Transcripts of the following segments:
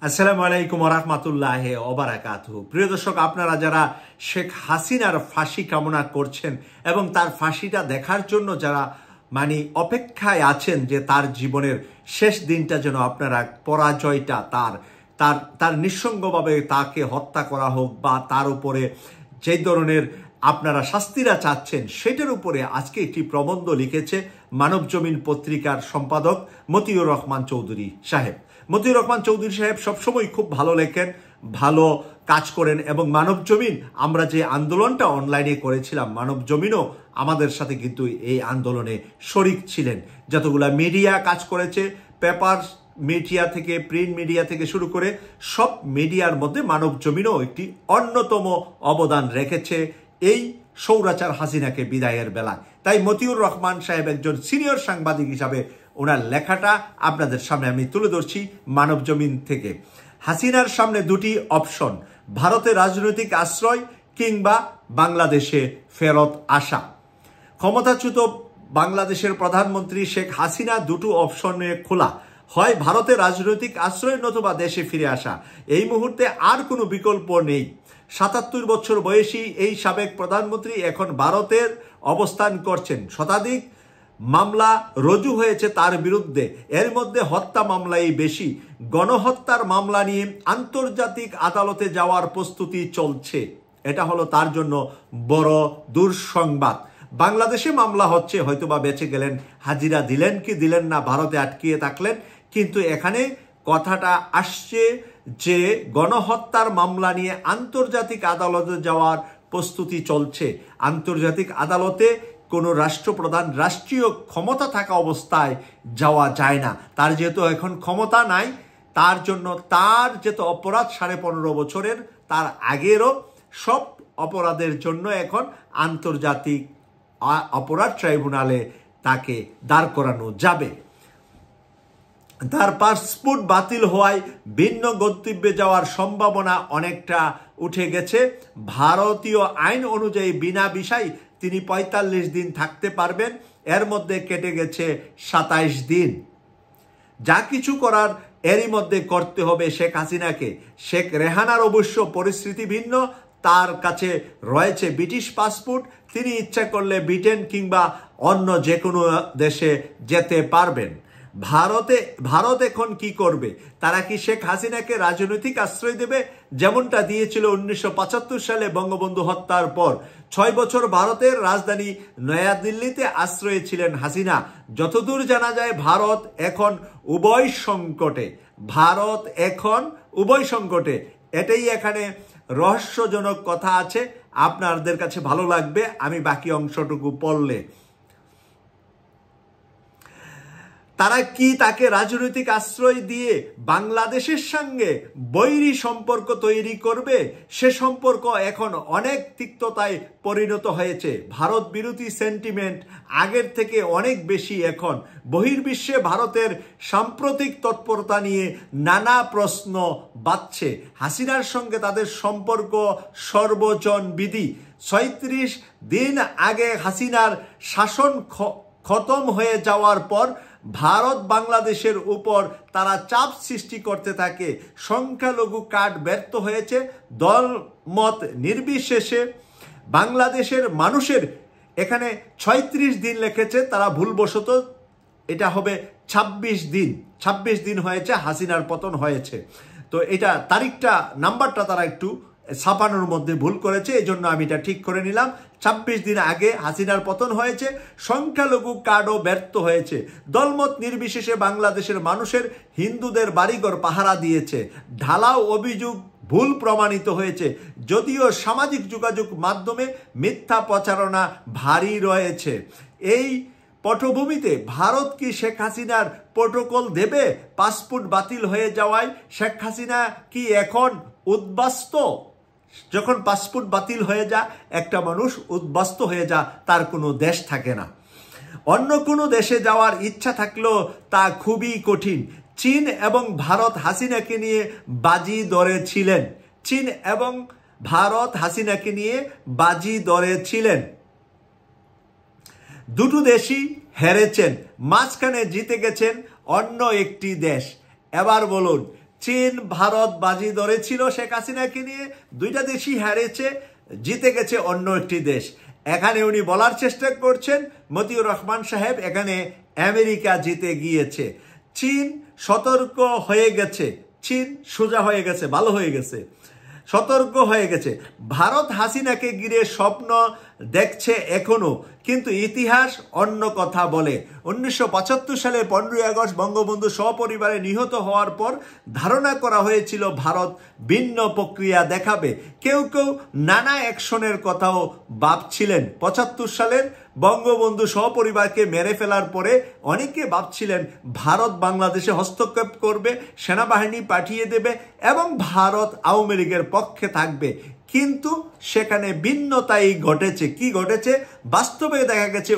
আসসালামু আলাইকুম ওয়া রাহমাতুল্লাহি ওয়া বারাকাতুহু। প্রিয় দর্শক, আপনারা যারা শেখ হাসিনার ফাঁসি কামনা করছেন এবং তার ফাঁসিটা দেখার জন্য যারা অপেক্ষায় আছেন যে তার জীবনের শেষ দিনটা যেন আপনারা পরাজয়টা তার নিঃসঙ্গভাবে তাকে হত্যা করা হোক বা তার উপরে যে ধরনের আপনারা শাস্তিরা চাচ্ছেন সেটার উপরে আজকে একটি প্রবন্ধ লিখেছে মানবজমিন পত্রিকার সম্পাদক মতিউর রহমান চৌধুরী সাহেব। মতিউর রহমান চৌধুরী সাহেব সবসময় খুব ভালো লেখেন, ভালো কাজ করেন এবং মানবজমিন আমরা যে আন্দোলনটা অনলাইনে করেছিলাম, মানবজমিনও আমাদের সাথে কিন্তু এই আন্দোলনে শরিক ছিলেন। যতগুলা মিডিয়া কাজ করেছে, পেপার মিডিয়া থেকে প্রিন্ট মিডিয়া থেকে শুরু করে সব মিডিয়ার মধ্যে মানবজমিনও একটি অন্যতম অবদান রেখেছে এই স্বৈরাচার হাসিনাকে বিদায়ের বেলা। তাই মতিউর রহমান সাহেব একজন সিনিয়র সাংবাদিক হিসাবে ওনার লেখাটা আপনাদের সামনে আমি তুলে ধরছি মানবজমিন থেকে। হাসিনার সামনে দুটি অপশন, ভারতে রাজনৈতিক আশ্রয় কিংবা বাংলাদেশে ফেরত আসা। ক্ষমতাচ্যুত বাংলাদেশের প্রধানমন্ত্রী শেখ হাসিনা দুটো অপশনে খোলা, হয় ভারতে রাজনৈতিক আশ্রয় নতুবা দেশে ফিরে আসা। এই মুহূর্তে আর কোনো বিকল্প নেই। ৭৭ বছর বয়সী এই সাবেক প্রধানমন্ত্রী এখন ভারতের অবস্থান করছেন। শতাধিক মামলা রুজু হয়েছে তার বিরুদ্ধে, এর মধ্যে হত্যা মামলাই বেশি। গণহত্যার মামলা নিয়ে আন্তর্জাতিক আদালতে যাওয়ার প্রস্তুতি চলছে। এটা হলো তার জন্য বড় দুঃসংবাদ। বাংলাদেশে মামলা হচ্ছে, হয়তোবা বেঁচে গেলেন, হাজিরা দিলেন কি দিলেন না, ভারতে আটকিয়ে থাকলেন, কিন্তু এখানে কথাটা আসছে যে গণহত্যার মামলা নিয়ে আন্তর্জাতিক আদালতে যাওয়ার প্রস্তুতি চলছে। আন্তর্জাতিক আদালতে কোনো রাষ্ট্রপ্রধান রাষ্ট্রীয় ক্ষমতা থাকা অবস্থায় যাওয়া যায় না। তার যেহেতু এখন ক্ষমতা নাই, তার জন্য তার যেহেতু অপরাধ 15.5 বছরের, তার আগেরও সব অপরাধের জন্য এখন আন্তর্জাতিক অপরাধ ট্রাইব্যুনালে তাকে দাঁড় করানো যাবে। তার পাসপোর্ট বাতিল হওয়ায় ভিন্ন গন্তব্যে যাওয়ার সম্ভাবনা অনেকটা উঠে গেছে। ভারতীয় আইন অনুযায়ী বিনা ভিসায় তিনি 45 দিন থাকতে পারবেন, এর মধ্যে কেটে গেছে 27 দিন। যা কিছু করার এরই মধ্যে করতে হবে শেখ হাসিনাকে। শেখ রেহানার অবশ্য পরিস্থিতি ভিন্ন, তার কাছে রয়েছে ব্রিটিশ পাসপোর্ট, তিনি ইচ্ছা করলে ব্রিটেন কিংবা অন্য যে কোনো দেশে যেতে পারবেন। ভারত এখন কি করবে? তারা কি শেখ হাসিনাকে রাজনৈতিক আশ্রয় দেবে, যেমনটা দিয়েছিল 1975 সালে বঙ্গবন্ধু হত্যার পর? 6 বছর ভারতের রাজধানী নয়াদিল্লিতে আশ্রয়ে ছিলেন হাসিনা। যতদূর জানা যায় ভারত এখন উভয় সংকটে। এটাই এখানে রহস্যজনক কথা আছে, আপনাদের কাছে ভালো লাগবে আমি বাকি অংশটুকু পড়লে। তারা কি তাকে রাজনৈতিক আশ্রয় দিয়ে বাংলাদেশের সঙ্গে বৈরী সম্পর্ক তৈরি করবে? সে সম্পর্ক এখন অনেক তিক্ততায় পরিণত হয়েছে। ভারত বিরোধী সেন্টিমেন্ট আগের থেকে অনেক বেশি এখন। বহির্বিশ্বে ভারতের সাম্প্রতিক তৎপরতা নিয়ে নানা প্রশ্ন বাড়ছে। হাসিনার সঙ্গে তাদের সম্পর্ক সর্বজনবিদিত। 36 দিন আগে হাসিনার শাসন খতম হয়ে যাওয়ার পর ভারত বাংলাদেশের উপর তারা চাপ সৃষ্টি করতে থাকে। সংখ্যালঘু কার্ড ব্যর্থ হয়েছে। দলমত নির্বিশেষে বাংলাদেশের মানুষের, এখানে 36 দিন লিখেছে, তারা ভুলবশত এটা হবে 26 দিন হয়েছে হাসিনার পতন হয়েছে। তো এটা তারিখটা নাম্বারটা তারা একটু ছাপানোর মধ্যে ভুল করেছে, এই জন্য আমি এটা ঠিক করে নিলাম। 26 দিন আগে হাসিনার পতন হয়েছে। সংখ্যালঘু কার্ডও ব্যর্থ হয়েছে। দলমত নির্বিশেষে বাংলাদেশের মানুষের হিন্দুদের বাড়িঘর পাহারা দিয়েছে। ঢালাও অভিযোগ ভুল প্রমাণিত হয়েছে। যদিও সামাজিক যোগাযোগ মাধ্যমে মিথ্যা প্রচারণা ভারী রয়েছে। এই পটভূমিতে ভারত কি শেখ হাসিনার প্রোটোকল দেবে? পাসপোর্ট বাতিল হয়ে যাওয়ায় শেখ হাসিনা কি এখন উদ্বাস্ত? যখন পাসপোর্ট বাতিল হয়ে যায় একটা মানুষ উদ্বাস্ত হয়ে যায়, তার কোনো দেশ থাকে না। অন্য কোনো দেশে যাওয়ার ইচ্ছা থাকলেও তা খুবই কঠিন। চীন এবং ভারত হাসিনাকে নিয়ে বাজি ধরেছিলেন। দুটো দেশই হেরেছেন, মাঝখানে জিতে গেছেন অন্য একটি দেশ। এবার বলুন, চীন ভারত বাজি ধরেছিল শেখ হাসিনাকে নিয়ে, দুইটা দেশই হারেছে, জিতে গেছে অন্য একটি দেশ। এখানে উনি বলার চেষ্টা করছেন মতিউর রহমান সাহেব, এখানে আমেরিকা জিতে গিয়েছে। চীন সতর্ক হয়ে গেছে, চীন সোজা হয়ে গেছে, ভালো হয়ে গেছে, সতর্ক হয়ে গেছে। ভারত হাসিনাকে ঘিরে স্বপ্ন দেখছে এখনো, কিন্তু ইতিহাস অন্য কথা বলে। 1975 সালে 15ই আগস্ট বঙ্গবন্ধু সপরিবারে নিহত হওয়ার পর ধারণা করা হয়েছিল ভারত ভিন্ন প্রক্রিয়া দেখাবে। কেউ কেউ নানা অ্যাকশনের কথাও ভাবছিলেন। 75 সালের বঙ্গবন্ধু সপরিবারকে মেরে ফেলার পরে অনেকে ভাবছিলেন ভারত বাংলাদেশে হস্তক্ষেপ করবে, সেনাবাহিনী পাঠিয়ে দেবে এবং ভারত আওয়ামী লীগের পক্ষে থাকবে। কিন্তু সেখানে ভিন্নতাই ঘটেছে। কি ঘটেছে? বাস্তবে দেখা গেছে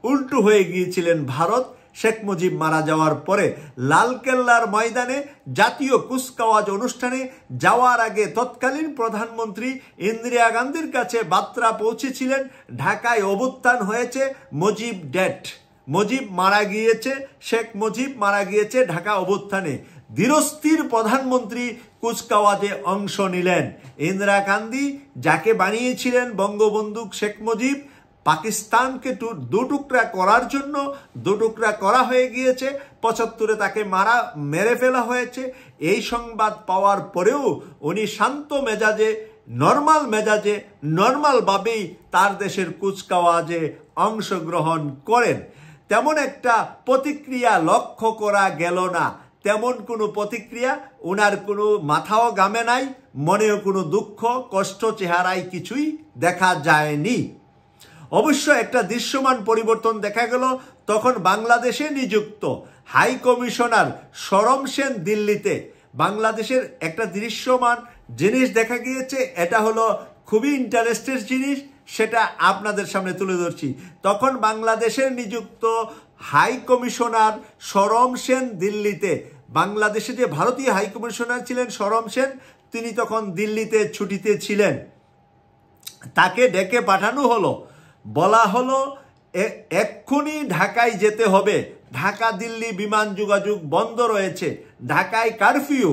উল্টো হয়ে গিয়েছিলেন ভারত। শেখ মুজিব মারা যাওয়ার পরে লালকেল্লার ময়দানে জাতীয় কুচকাওয়াজ অনুষ্ঠানে যাওয়ার আগে তৎকালীন প্রধানমন্ত্রী ইন্দিরা গান্ধীর কাছে বার্তা পৌঁছেছিলেন, ঢাকায় অভ্যুত্থান হয়েছে, মুজিব ডেড, মুজিব মারা গিয়েছে, শেখ মুজিব মারা গিয়েছে ঢাকা অভ্যুত্থানে। ধীরস্থির প্রধানমন্ত্রী কুচকাওয়াজে অংশ নিলেন। ইন্দিরা গান্ধী যাকে বানিয়েছিলেন বঙ্গবন্ধু শেখ মুজিব, পাকিস্তানকে দু টুকরা করার জন্য দু টুকরা করা হয়ে গিয়েছে। 75-এ তাকে মেরে ফেলা হয়েছে। এই সংবাদ পাওয়ার পরেও উনি শান্ত মেজাজে, নর্মালভাবেই তার দেশের কুচকাওয়াজে অংশগ্রহণ করেন। তেমন একটা প্রতিক্রিয়া লক্ষ্য করা গেল না। তেমন কোনো প্রতিক্রিয়া, ওনার কোনো মাথাও গামে নাই, মনেও কোনো দুঃখ কষ্ট চেহারায় কিছুই দেখা যায়নি। অবশ্য একটা দৃশ্যমান পরিবর্তন দেখা গেল। তখন বাংলাদেশে নিযুক্ত হাই কমিশনার সরম সেন দিল্লিতে, বাংলাদেশের একটা দৃশ্যমান জিনিস দেখা গিয়েছে। এটা হলো খুবই ইন্টারেস্টের জিনিস, সেটা আপনাদের সামনে তুলে ধরছি। তখন বাংলাদেশের নিযুক্ত হাই কমিশনার সরম সেন দিল্লিতে, বাংলাদেশে যে ভারতীয় হাই কমিশনার ছিলেন সরম সেন, তিনি তখন দিল্লিতে ছুটিতে ছিলেন। তাকে ডেকে পাঠানো হলো, বলা হলো এক্ষুনি ঢাকায় যেতে হবে, ঢাকা দিল্লি বিমান যোগাযোগ বন্ধ রয়েছে, ঢাকায় কারফিউ।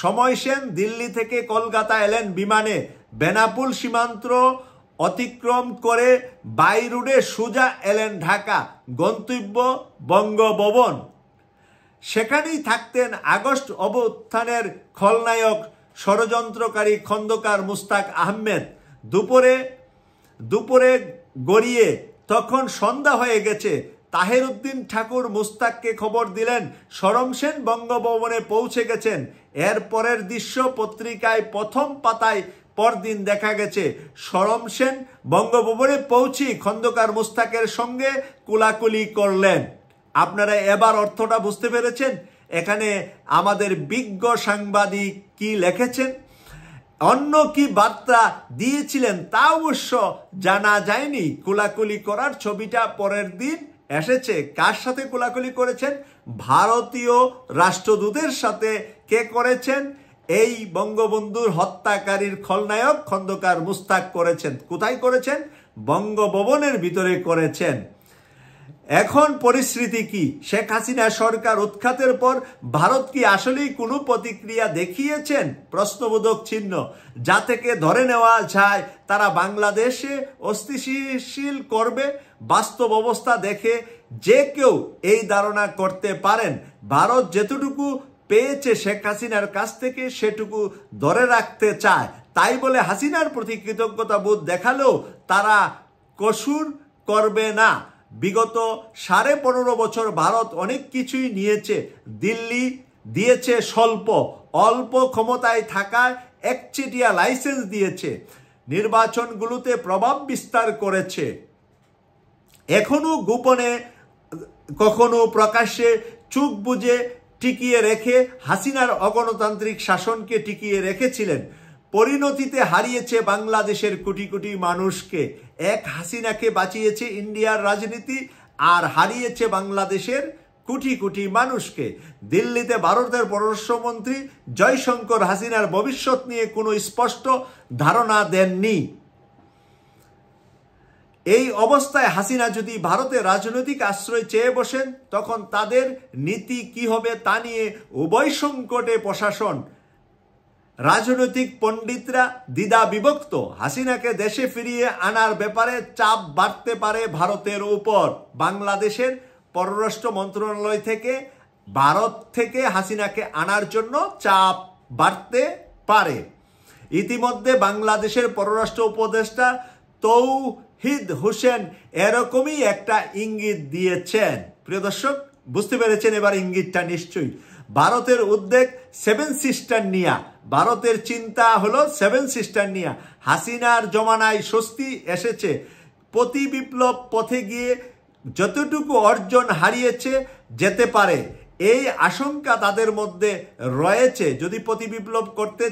সময় সেন দিল্লি থেকে কলকাতা এলেন বিমানে, বেনাপুল সীমান্ত অতিক্রম করে বাই রোডে সোজা এলেন ঢাকা, গন্তব্য বঙ্গভবন। সেখানেই থাকতেন আগস্ট অভ্যুত্থানের খলনায়ক ষড়যন্ত্রকারী খন্দকার মুস্তাক আহমেদ। দুপুরে গড়িয়ে তখন সন্ধ্যা হয়ে গেছে। তাহের উদ্দিন ঠাকুর মুস্তাককে খবর দিলেন সরম সেন বঙ্গভবনে পৌঁছে গেছেন। এর পরের দৃশ্য পত্রিকায় প্রথম পাতায় পরদিন দেখা গেছে সরম সেন বঙ্গভবনে পৌঁছে খন্দকার মুস্তাকের সঙ্গে কোলাকুলি করলেন। আপনারা এবার অর্থটা বুঝতে পেরেছেন? এখানে আমাদের বিজ্ঞ সাংবাদিক কি লিখেছেন, অন্য কি বার্তা দিয়েছিলেন তা অবশ্য জানা যায়নি। কোলাকুলি করার ছবিটা পরের দিন এসেছে। কার সাথে কোলাকুলি করেছেন? ভারতীয় রাষ্ট্রদূতের সাথে। কে করেছেন? এই বঙ্গবন্ধুর হত্যাকারীর খলনায়ক খন্দকার মুস্তাক করেছেন। কোথায় করেছেন? বঙ্গভবনের ভিতরে করেছেন। এখন পরিস্থিতি কি? শেখ হাসিনা সরকার উৎখাতের পর ভারত কি আসলেই কোনো প্রতিক্রিয়া দেখিয়েছেন? প্রশ্নবোধক চিহ্ন। যা থেকে ধরে নেওয়া যায় তারা বাংলাদেশে অস্থিতিশীল করবে। বাস্তব অবস্থা দেখে যে কেউ এই ধারণা করতে পারেন ভারত যেতটুকু পেয়েছে শেখ হাসিনার কাছ থেকে সেটুকু ধরে রাখতে চায়। তাই বলে হাসিনার প্রতি কৃতজ্ঞতা বোধ দেখালেও তারা কসুর করবে না। বিগত 15.5 বছর ভারত অনেক কিছুই নিয়েছে। দিল্লি দিয়েছে অল্প ক্ষমতায় থাকায় একচেটিয়া লাইসেন্স দিয়েছে, নির্বাচনগুলোতে প্রভাব বিস্তার করেছে। এখনো গোপনে কখনো প্রকাশ্যে চোখ বুজে টিকিয়ে রেখে হাসিনার অগণতান্ত্রিক শাসনকে টিকিয়ে রেখেছিলেন। পরিণতিতে হারিয়েছে বাংলাদেশের কোটি কোটি মানুষকে। এক হাসিনাকে বাঁচিয়েছে ইন্ডিয়ার রাজনীতি, আর হারিয়েছে বাংলাদেশের কোটি কোটি মানুষকে। দিল্লিতে ভারতের পররাষ্ট্রমন্ত্রী জয়শঙ্কর হাসিনার ভবিষ্যৎ নিয়ে কোনো স্পষ্ট ধারণা দেননি। এই অবস্থায় হাসিনা যদি ভারতে রাজনৈতিক আশ্রয় চেয়ে বসেন, তখন তাদের নীতি কি হবে তা নিয়ে উভয় সংকটে প্রশাসন, রাজনৈতিক পণ্ডিতরা দ্বিধা বিভক্ত। হাসিনাকে দেশে ফিরিয়ে আনার ব্যাপারে চাপ বাড়তে পারে ভারতের উপর। বাংলাদেশের পররাষ্ট্র মন্ত্রণালয় থেকে ভারত থেকে হাসিনাকে আনার জন্য চাপ বাড়তে পারে। ইতিমধ্যে বাংলাদেশের পররাষ্ট্র উপদেষ্টা তৌহিদ হোসেন এরকমই একটা ইঙ্গিত দিয়েছেন। প্রিয় দর্শক, বুঝতে পেরেছেন এবার ইঙ্গিতটা নিশ্চয়ই। ভারতের উদ্বেগ সেভেন সিস্টার নিয়া, ভারতের চিন্তা হলো সেভেন সিস্টার নিয়া। হাসিনার জমানায় স্বস্তি এসেছে, প্রতি বিপ্লব পথে গিয়ে যতটুকু অর্জন হারিয়েছে যেতে পারে এই আশঙ্কা তাদের মধ্যে রয়েছে। যদি প্রতি বিপ্লব করতে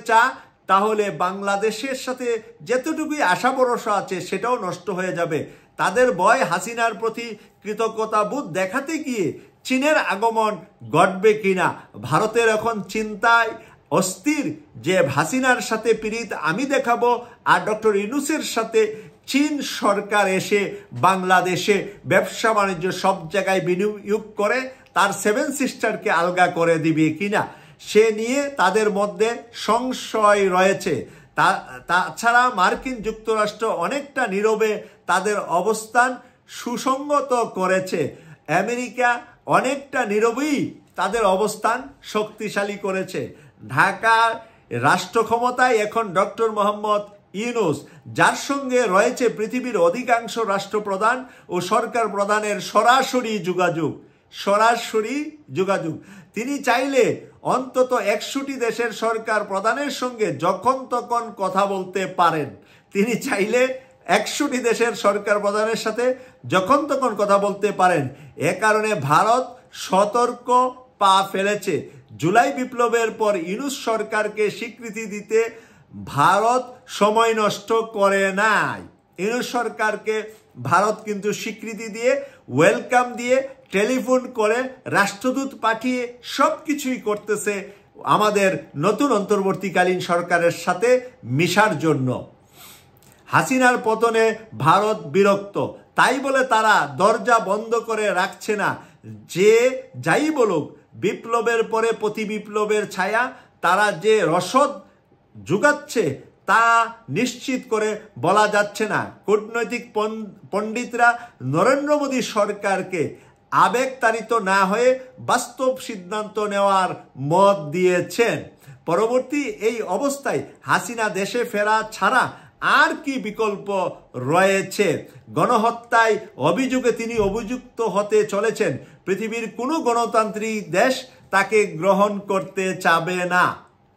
তাহলে বাংলাদেশের সাথে যেতটুকুই আশা ভরসা আছে সেটাও নষ্ট হয়ে যাবে। তাদের ভয় হাসিনার প্রতি কৃতজ্ঞতাবোধ দেখাতে গিয়ে চীনের আগমন ঘটবে কিনা। ভারতের এখন চিন্তায় অস্থির যে হাসিনার সাথে পীড়িত আমি দেখাবো, আর ডক্টর ইউনূসের সাথে চীন সরকার এসে বাংলাদেশে ব্যবসা বাণিজ্য সব জায়গায় বিনিয়োগ করে তার সেভেন সিস্টারকে আলগা করে দিবে কিনা, সে নিয়ে তাদের মধ্যে সংশয় রয়েছে। তাছাড়া মার্কিন যুক্তরাষ্ট্র অনেকটা নীরবে তাদের অবস্থান সুসংগত করেছে। আমেরিকা অনেকটা নীরবেই তাদের অবস্থান শক্তিশালী করেছে। ঢাকার রাষ্ট্র ক্ষমতায় এখন ডক্টর মোহাম্মদ ইউনূস, যার সঙ্গে রয়েছে পৃথিবীর অধিকাংশ রাষ্ট্রপ্রধান ও সরকার প্রধানের সরাসরি যোগাযোগ। তিনি চাইলে অন্তত 100টি দেশের সরকার প্রধানের সঙ্গে যখন তখন কথা বলতে পারেন। তিনি চাইলে 100টি দেশের সরকার প্রধানের সাথে যখন তখন কথা বলতে পারেন। এ কারণে ভারত সতর্ক পা ফেলেছে। জুলাই বিপ্লবের পর ইউনূস সরকারকে স্বীকৃতি দিতে ভারত সময় নষ্ট করে নাই। ইউনূস সরকারকে ভারত কিন্তু স্বীকৃতি দিয়ে, ওয়েলকাম দিয়ে, টেলিফোন করে, রাষ্ট্রদূত পাঠিয়ে সব কিছুই করতেছে আমাদের নতুন অন্তর্বর্তীকালীন সরকারের সাথে মিশার জন্য। হাসিনার পতনে ভারত বিরক্ত, তাই বলে তারা দরজা বন্ধ করে রাখছে না। যে যাই বলুক, বিপ্লবের পরে প্রতি বিপ্লবের ছায়া তারা যে রসদ যোগাচ্ছে তা নিশ্চিত করে বলা যাচ্ছে না। কূটনৈতিক পণ্ডিতরা নরেন্দ্র মোদী সরকারকে আবেগতাড়িত না হয়ে বাস্তব সিদ্ধান্ত নেওয়ার মত দিয়েছেন। পরবর্তী এই অবস্থায় হাসিনা দেশে ফেরা ছাড়া আর কি বিকল্প রয়েছে? গণহত্যায় অভিযোগে তিনি অভিযুক্ত হতে চলেছেন। পৃথিবীর কোনো গণতান্ত্রিক দেশ তাকে গ্রহণ করতে চাবে না।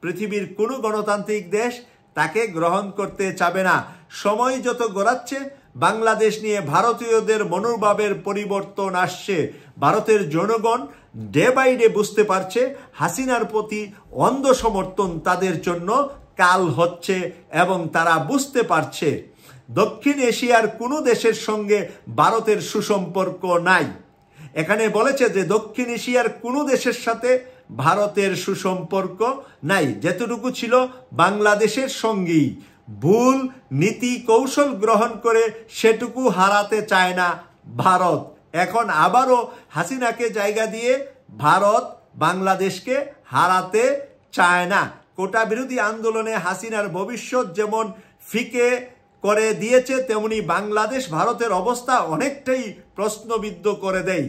পৃথিবীর কোনো গণতান্ত্রিক দেশ তাকে গ্রহণ করতে চাবে না। সময় যত গড়াচ্ছে বাংলাদেশ নিয়ে ভারতীয়দের মনোভাবের পরিবর্তন আসছে। ভারতের জনগণ ডে বাই ডে বুঝতে পারছে হাসিনার প্রতি অন্ধ সমর্থন তাদের জন্য কাল হচ্ছে এবং তারা বুঝতে পারছে দক্ষিণ এশিয়ার কোনো দেশের সঙ্গে ভারতের সুসম্পর্ক নাই। এখানে বলেছে যে দক্ষিণ এশিয়ার কোনো দেশের সাথে ভারতের সুসম্পর্ক নাই, যেতটুকু ছিল বাংলাদেশের সঙ্গেই। ভুল নীতি কৌশল গ্রহণ করে সেটুকু হারাতে চায় না ভারত। এখন আবারও হাসিনাকে জায়গা দিয়ে ভারত বাংলাদেশকে হারাতে চায় না। কোটা বিরোধী আন্দোলনে হাসিনার ভবিষ্যৎ যেমন ফিকে করে দিয়েছে, তেমনি বাংলাদেশ ভারতের অবস্থা অনেকটাই প্রশ্নবিদ্ধ করে দেয়।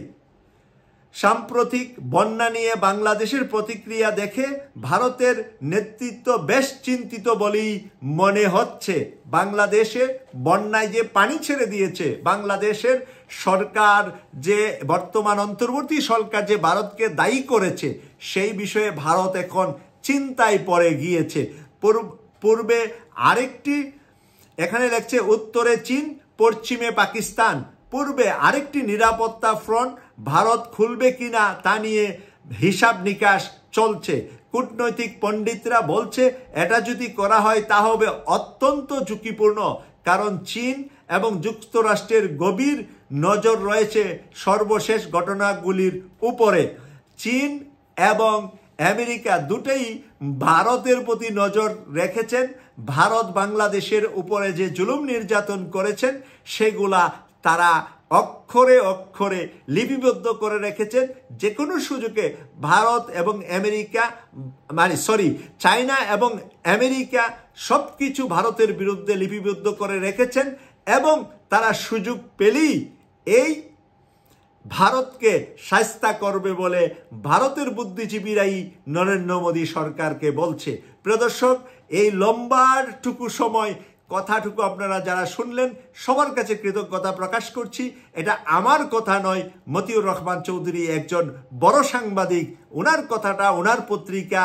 সাম্প্রতিক বন্যা নিয়ে বাংলাদেশের প্রতিক্রিয়া দেখে ভারতের নেতৃত্ব বেশ চিন্তিত বলেই মনে হচ্ছে। বাংলাদেশে বন্যায় যে পানি ছেড়ে দিয়েছে, বাংলাদেশের সরকার যে বর্তমান অন্তর্বর্তী সরকার যে ভারতকে দায়ী করেছে, সেই বিষয়ে ভারত এখন চিন্তায় পড়ে গিয়েছে। পূর্বে আরেকটি, এখানে লেখছে উত্তরে চীন, পশ্চিমে পাকিস্তান। পূর্বে আরেকটি নিরাপত্তা ফ্রন্ট ভারত খুলবে কিনা তা নিয়ে হিসাব নিকাশ চলছে। কূটনৈতিক পণ্ডিতরা বলছে এটা যদি করা হয় তা হবে অত্যন্ত ঝুঁকিপূর্ণ, কারণ চীন এবং যুক্তরাষ্ট্রের গভীর নজর রয়েছে সর্বশেষ ঘটনাগুলির উপরে। চীন এবং আমেরিকা দুটোই ভারতের প্রতি নজর রেখেছেন, ভারত বাংলাদেশের উপরে যে জুলুম নির্যাতন করেছেন সেগুলা তারা অক্ষরে অক্ষরে লিপিবদ্ধ করে রেখেছেন। যে কোনো সুযোগে ভারত এবং আমেরিকা চায়না এবং আমেরিকা সব কিছু ভারতের বিরুদ্ধে লিপিবদ্ধ করে রেখেছেন এবং তারা সুযোগ পেলেই এই ভারতকে শায়েস্তা করবে বলে ভারতের বুদ্ধিজীবীরাই নরেন্দ্র মোদী সরকারকে বলছে। প্রিয় দর্শক, এই লম্বাটুকু সময় কথাটুকু আপনারা যারা শুনলেন সবার কাছে কৃতজ্ঞতা প্রকাশ করছি। এটা আমার কথা নয়, মতিউর রহমান চৌধুরী একজন বড় সাংবাদিক, ওনার কথাটা ওনার পত্রিকা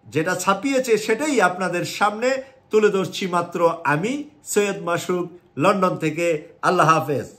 যেটা ছাপিয়েছে সেটাই আপনাদের সামনে তুলে ধরছি মাত্র আমি, সৈয়দ মাসুক, লন্ডন থেকে। আল্লাহ হাফেজ।